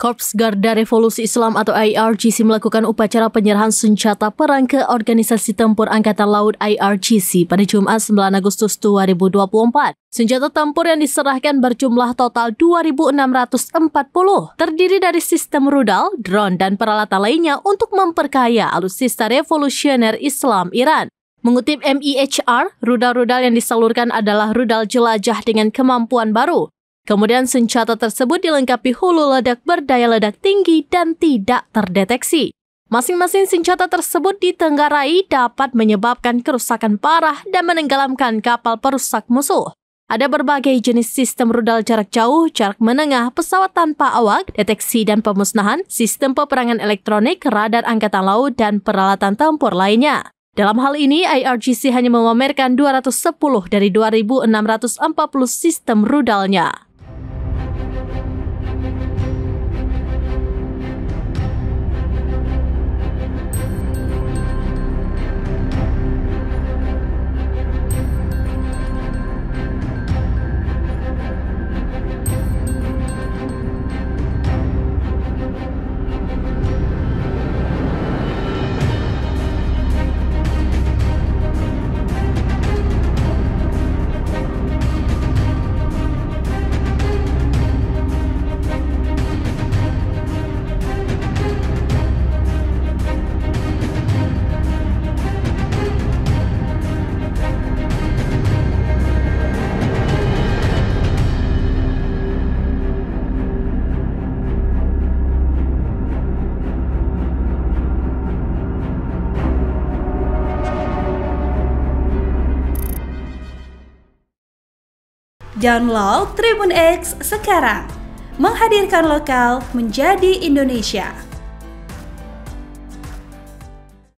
Korps Garda Revolusi Islam atau IRGC melakukan upacara penyerahan senjata perang ke Organisasi Tempur Angkatan Laut IRGC pada Jumat 9 Agustus 2024. Senjata tempur yang diserahkan berjumlah total 2.640, terdiri dari sistem rudal, drone, dan peralatan lainnya untuk memperkaya alutsista revolusioner Islam Iran. Mengutip MEHR, rudal-rudal yang disalurkan adalah rudal jelajah dengan kemampuan baru. Kemudian senjata tersebut dilengkapi hulu ledak berdaya ledak tinggi dan tidak terdeteksi. Masing-masing senjata tersebut ditenggarai dapat menyebabkan kerusakan parah dan menenggelamkan kapal perusak musuh. Ada berbagai jenis sistem rudal jarak jauh, jarak menengah, pesawat tanpa awak, deteksi dan pemusnahan, sistem peperangan elektronik, radar angkatan laut, dan peralatan tempur lainnya. Dalam hal ini, IRGC hanya memamerkan 210 dari 2.640 sistem rudalnya. Download Tribun X sekarang, menghadirkan lokal menjadi Indonesia.